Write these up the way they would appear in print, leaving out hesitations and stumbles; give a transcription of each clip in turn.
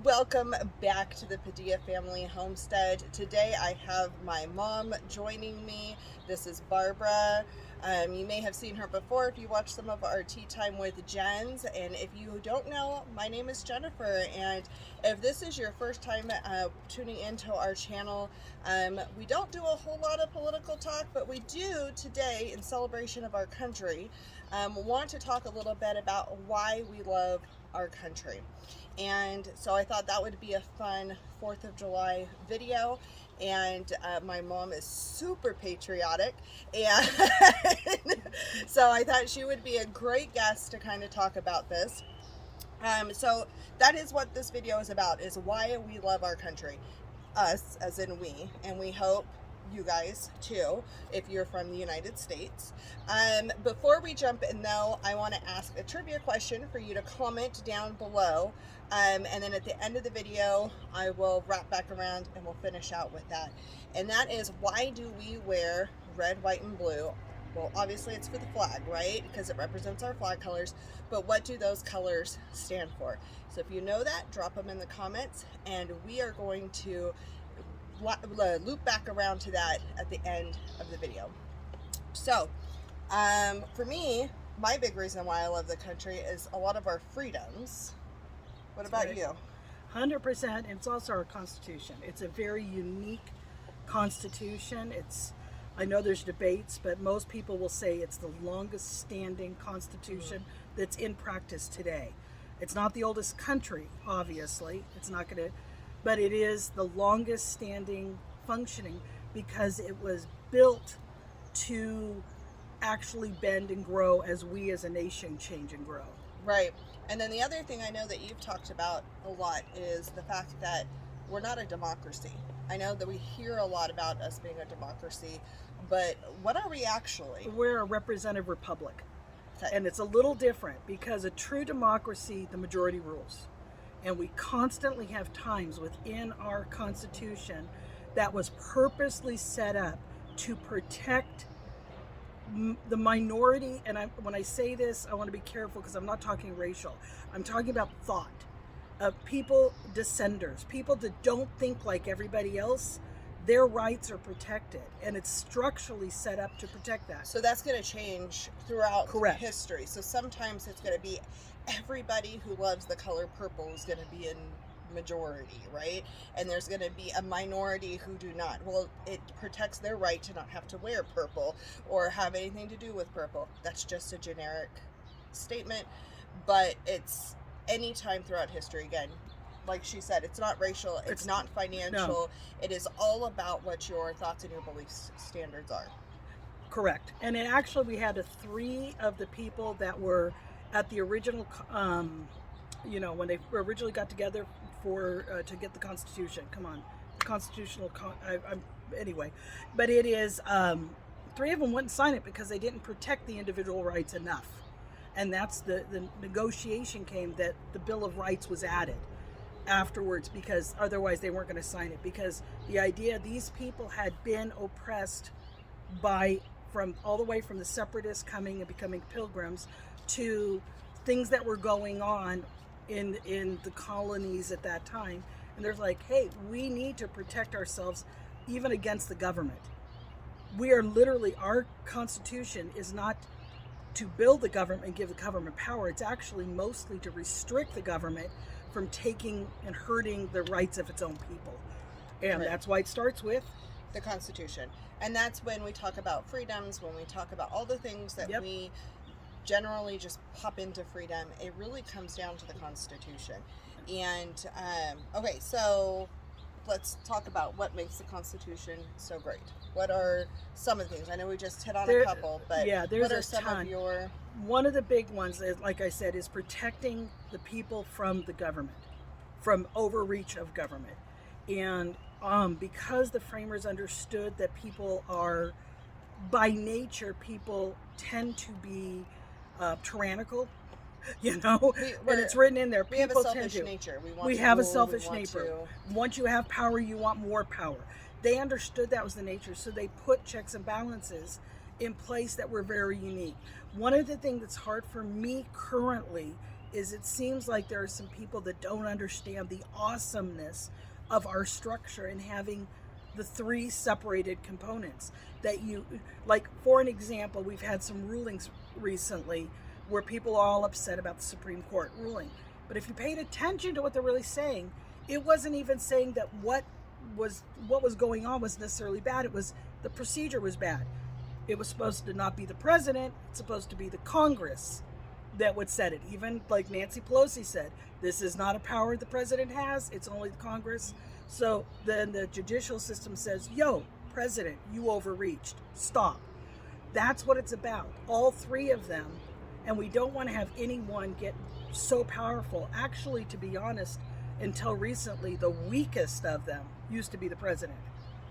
Welcome back to the Padilla Family Homestead. Today I have my mom joining me. This is Barbara. You may have seen her before if you watched some of our Tea Time with Jens. And if you don't know, my name is Jennifer. And if this is your first time tuning into our channel, we don't do a whole lot of political talk, but we do today, in celebration of our country, want to talk a little bit about why we love our country. And so I thought that would be a fun 4th of July video. And my mom is super patriotic, and so I thought she would be a great guest to kind of talk about this. So that is what this video is about, is why we love our country. Us, as in we, and we hope you guys too, if you're from the United States. Before we jump in though, I want to ask a trivia question for you to comment down below, and then at the end of the video I will wrap back around and we'll finish out with that. And that is, why do we wear red, white, and blue? Well, obviously it's for the flag, right? Because it represents our flag colors, but what do those colors stand for? So if you know that, drop them in the comments, and we are going to loop back around to that at the end of the video. So for me, my big reason why I love the country is a lot of our freedoms. What about you? 100%. It's also our Constitution. It's a very unique Constitution. I know there's debates, but most people will say it's the longest standing Constitution that's in practice today. It's not the oldest country, obviously. It's not going to, but it is the longest standing functioning because it was built to actually bend and grow as we as a nation change and grow. Right. And then the other thing I know that you've talked about a lot is the fact that we're not a democracy. I know that we hear a lot about us being a democracy, but what are we actually? We're a representative republic. Okay. And it's a little different because a true democracy, the majority rules. And we constantly have times within our Constitution that was purposely set up to protect the minority. And when I say this, I want to be careful because I'm not talking racial. I'm talking about thought of people, dissenters, people that don't think like everybody else. Their rights are protected, and it's structurally set up to protect that. So that's going to change throughout Correct. history. So sometimes it's going to be everybody who loves the color purple is going to be in majority, right? And there's going to be a minority who do not. Well, it protects their right to not have to wear purple or have anything to do with purple. That's just a generic statement, but it's any time throughout history. Again, like she said, it's not racial, it's not financial. No. It is all about what your thoughts and your belief standards are. Correct. And it actually, we had 3 of the people that were at the original, when they originally got together for to get the Constitution. Come on, constitutional. Anyway, but it is 3 of them wouldn't sign it because they didn't protect the individual rights enough, and that's the negotiation came that the Bill of Rights was added afterwards, because otherwise they weren't going to sign it, because the idea these people had been oppressed from all the way from the separatists coming and becoming pilgrims to things that were going on in the colonies at that time, and they're like, hey, we need to protect ourselves even against the government. We are literally, our Constitution is not to build the government and give the government power. It's actually mostly to restrict the government from taking and hurting the rights of its own people. And Right. That's why it starts with The Constitution. And that's when we talk about freedoms, when we talk about all the things that Yep. we generally just pop into freedom, it really comes down to the Constitution. And okay, so let's talk about what makes the Constitution so great. What are some of the things? I know we just hit on a couple, but yeah, there's what are a some ton. of your... One of the big ones, is, like I said, is protecting the people from the government, from overreach of government. And because the framers understood that people are, by nature, people tend to be tyrannical, and it's written in there. We have a People selfish tend to. nature. We have a selfish nature. Once you have power, you want more power. They understood that was the nature, so they put checks and balances in place that were very unique. One of the things that's hard for me currently is it seems like there are some people that don't understand the awesomeness of our structure and having the three separated components that you, like, for an example, we've had some rulings recently where people are all upset about the Supreme Court ruling. But if you paid attention to what they're really saying, it wasn't even saying that what was going on was necessarily bad. It was the procedure was bad. It was supposed to not be the president. It's supposed to be the Congress that would set it. Even like Nancy Pelosi said, this is not a power the president has. It's only the Congress. So then the judicial system says, yo, president, you overreached. Stop. That's what it's about. All three of them. And we don't want to have anyone get so powerful. Actually, to be honest, until recently, the weakest of them used to be the president.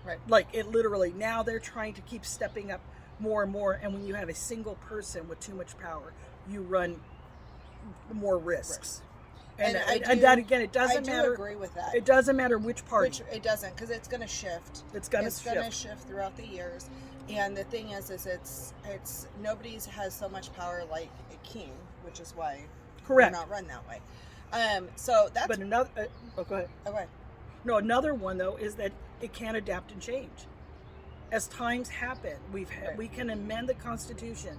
Right. Like, it literally, now they're trying to keep stepping up more and more. And when you have a single person with too much power, you run more risks. And that, again, it doesn't matter. I do agree with that. It doesn't matter which party. It doesn't, because it's going to shift. It's going to shift throughout the years. And the thing is it's nobody's has so much power like a king, which is why we're not run that way. So that's. But another. Go ahead. Okay. No, another one though is that it can adapt and change. As times happen, we can amend the Constitution,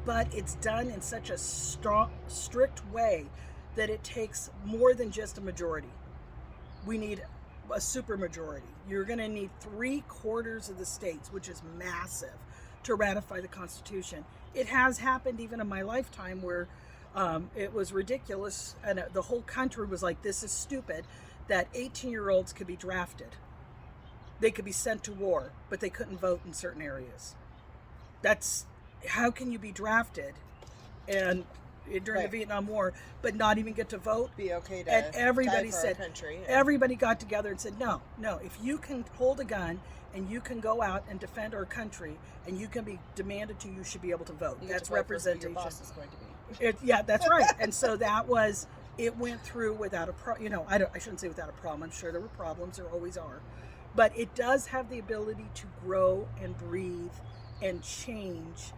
but it's done in such a strict way that it takes more than just a majority. We need a supermajority. You're going to need 3/4 of the states, which is massive, to ratify the Constitution. It has happened even in my lifetime where it was ridiculous, and the whole country was like, this is stupid, that 18-year-olds could be drafted. They could be sent to war, but they couldn't vote in certain areas. That's, how can you be drafted and during the Vietnam War, but not even get to vote? Be okay to and everybody die for said, our country. everybody got together and said, no, if you can hold a gun and you can go out and defend our country and you can be demanded to, you should be able to vote. That's representation. Your boss is going to be. Yeah, that's right. And so that was, it went through without a problem. I shouldn't say without a problem. I'm sure there were problems. There always are. But it does have the ability to grow and breathe and change.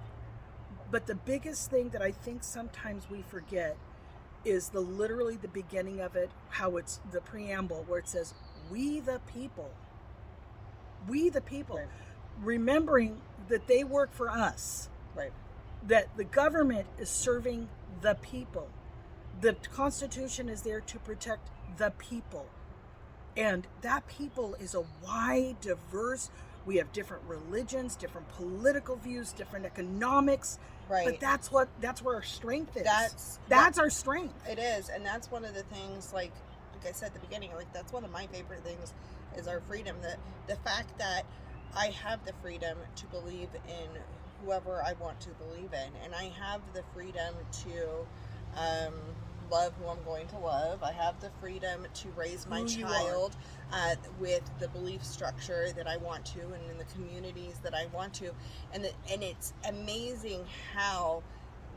But the biggest thing that I think sometimes we forget is literally the beginning of it, how it's the preamble where it says, we the people. We the people. Right. Remembering that they work for us. Right. That the government is serving the people. The Constitution is there to protect the people. And that people is a wide, diverse, we have different religions, different political views, different economics. Right. But that's where our strength is. That's our strength. It is. And that's one of the things, like I said at the beginning, like that's one of my favorite things is our freedom. The fact that I have the freedom to believe in whoever I want to believe in. And I have the freedom to love who I'm going to love. I have the freedom to raise my child with the belief structure that I want to and in the communities that I want to. And it's amazing how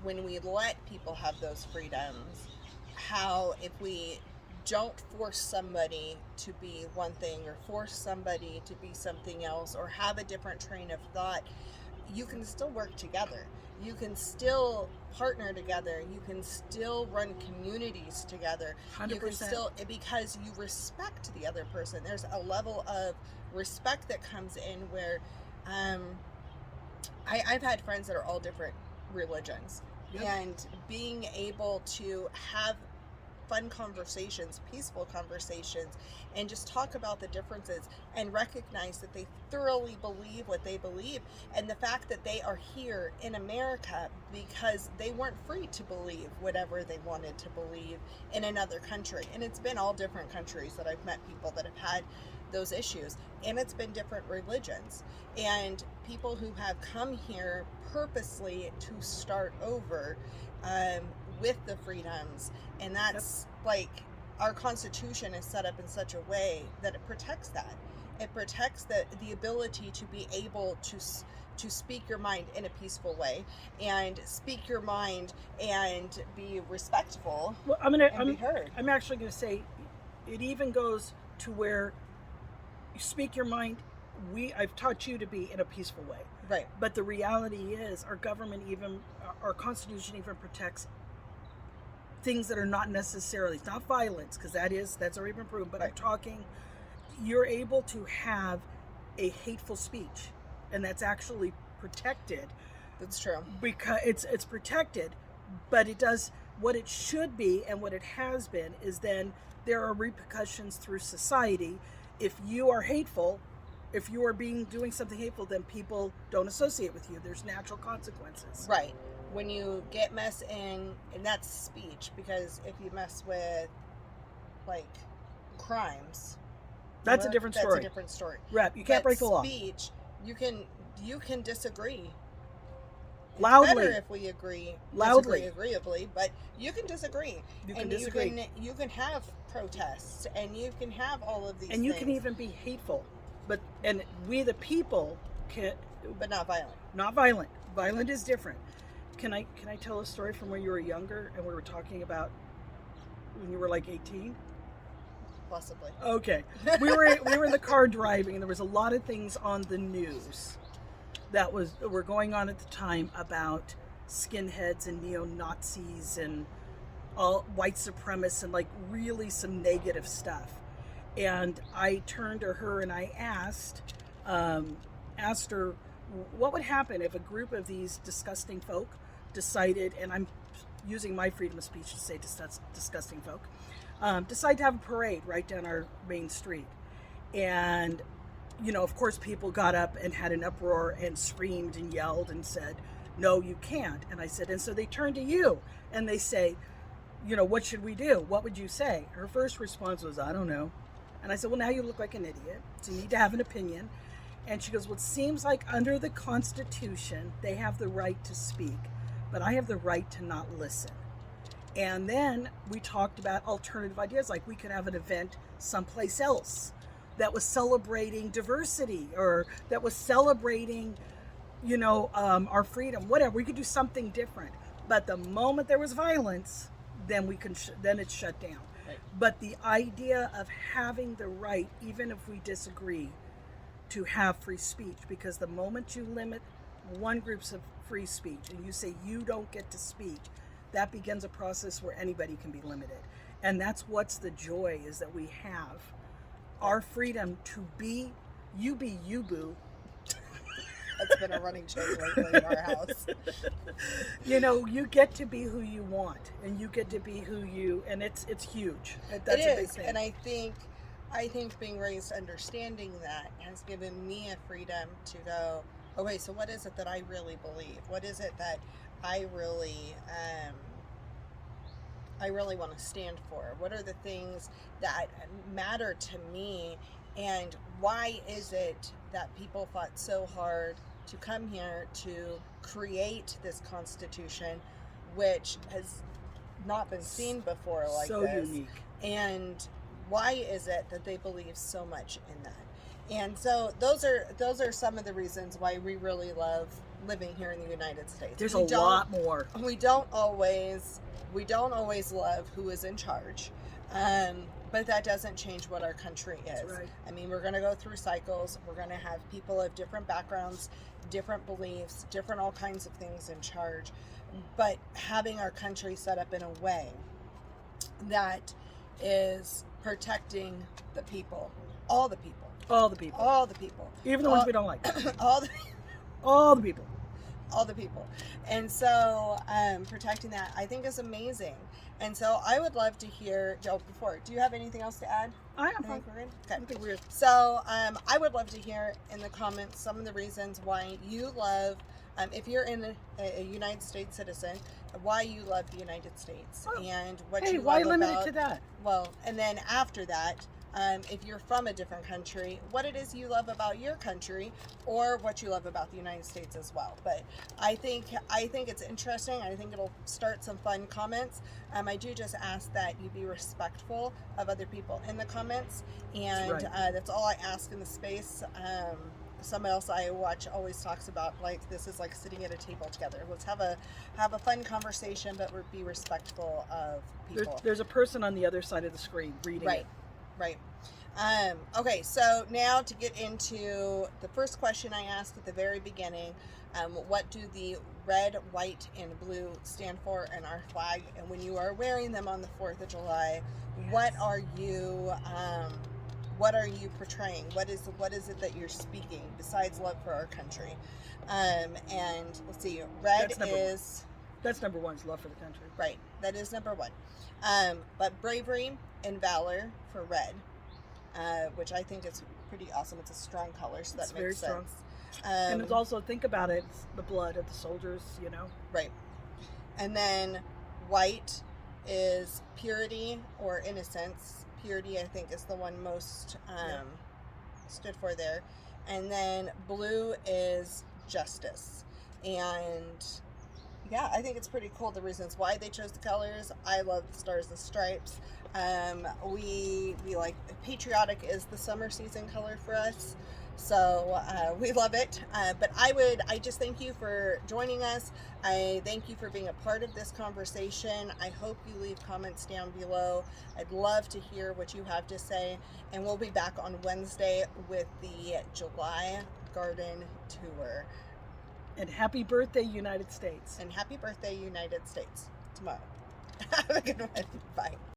when we let people have those freedoms, how if we don't force somebody to be one thing or force somebody to be something else or have a different train of thought, you can still work together. You can still partner together. You can still run communities together. 100%. You can still, because you respect the other person. There's a level of respect that comes in where I've had friends that are all different religions. Yep. And being able to have fun conversations, peaceful conversations, and just talk about the differences and recognize that they thoroughly believe what they believe. And the fact that they are here in America because they weren't free to believe whatever they wanted to believe in another country. And it's been all different countries that I've met people that have had those issues. And it's been different religions. And people who have come here purposely to start over with the freedoms. And that's like our Constitution is set up in such a way that it protects that. It protects the ability to be able to speak your mind in a peaceful way and speak your mind and be respectful. Well, be heard. I'm actually going to say it even goes to where you speak your mind. I've taught you to be in a peaceful way. Right. But the reality is our government our Constitution even protects things that are not necessarily, it's not violence, because that's already been proven, but I'm Right. talking, you're able to have a hateful speech, and that's actually protected. That's true. Because it's protected, but it does what it should be, and what it has been is then there are repercussions through society. If you are hateful, if you are doing something hateful, then people don't associate with you. There's natural consequences. Right. When you get mess in, and that's speech, because if you mess with like crimes, That's a different story. That's a different story. Right. You can't break the law. Speech, you can disagree. It's Loudly. better if we agree. Loudly. Disagree agreeably, but you can disagree. You can disagree. You can have protests, and you can have all of these And you things, can even be hateful. And we the people can, but not violent. not violent. Violent is different. Can I tell a story from when you were younger and we were talking about when you were like 18? Possibly. Okay. We were in the car driving, and there was a lot of things on the news that were going on at the time about skinheads and neo-Nazis and all white supremacists, and like really some negative stuff. And I turned to her and I asked her what would happen if a group of these disgusting folk decided, and I'm using my freedom of speech to say disgusting folk, decide to have a parade right down our main street. And, of course, people got up and had an uproar and screamed and yelled and said, no, you can't. And I said, and so they turn to you and they say, what should we do? What would you say? Her first response was, I don't know. And I said, well, now you look like an idiot, so you need to have an opinion. And she goes, well, it seems like under the Constitution, they have the right to speak, but I have the right to not listen. And then we talked about alternative ideas, like we could have an event someplace else that was celebrating diversity, or that was celebrating, our freedom, whatever. We could do something different. But the moment there was violence, then then it's shut down. Right. But the idea of having the right, even if we disagree, to have free speech, because the moment you limit one group's of free speech and you say you don't get to speak, that begins a process where anybody can be limited. And that's what's the joy, is that we have our freedom to be you boo. That's been a running joke lately in our house. You get to be who you want, and you get to be and it's huge. That's a big thing. And I think being raised understanding that has given me a freedom to go, okay, so what is it that I really believe? What is it that I really want to stand for? What are the things that matter to me? And why is it that people fought so hard to come here to create this Constitution, which has not been seen before like so this? Unique. And why is it that they believe so much in that? And so those are some of the reasons why we really love living here in the United States. There's a lot more. We don't always love who is in charge. But that doesn't change what our country is. Right. I mean, we're going to go through cycles. We're going to have people of different backgrounds, different beliefs, different all kinds of things in charge. But having our country set up in a way that is protecting the people, all the people. All the people. All the people. Even the ones we don't like. all the people. All the people. And so protecting that, I think, is amazing. And so I would love to hear, Joe, do you have anything else to add? I am. I think we're good. I think we're good. So I would love to hear in the comments some of the reasons why you love, if you're in a United States citizen, why you love the United States, and what you love why limit about, it to that? Well, and then after that, if you're from a different country, what it is you love about your country, or what you love about the United States as well. But I think it's interesting. I think it'll start some fun comments. I do just ask that you be respectful of other people in the comments, and Right. That's all I ask in the space. Someone else I watch always talks about, like, this is like sitting at a table together. Let's have a fun conversation, but be respectful of people. There's a person on the other side of the screen reading it. Right. Okay, so now to get into the first question I asked at the very beginning, what do the red, white, and blue stand for in our flag. And when you are wearing them on the 4th of July, what are you portraying? What is it that you're speaking besides love for our country? And let's see, red that's number one, is love for the country. Right, that is number one. But bravery and valor for red, which I think is pretty awesome. It's a strong color, so that makes sense. And it's also, think about it, it's the blood of the soldiers, you know. Right. And then white is purity or innocence. Purity, I think, is the one most stood for there. And then blue is justice. And yeah, I think it's pretty cool, the reasons why they chose the colors. I love the stars and stripes. We like, patriotic is the summer season color for us. So we love it. But I just thank you for joining us. I thank you for being a part of this conversation. I hope you leave comments down below. I'd love to hear what you have to say. And we'll be back on Wednesday with the July Garden Tour. And happy birthday, United States. And happy birthday, United States, tomorrow. Have a good one. Bye.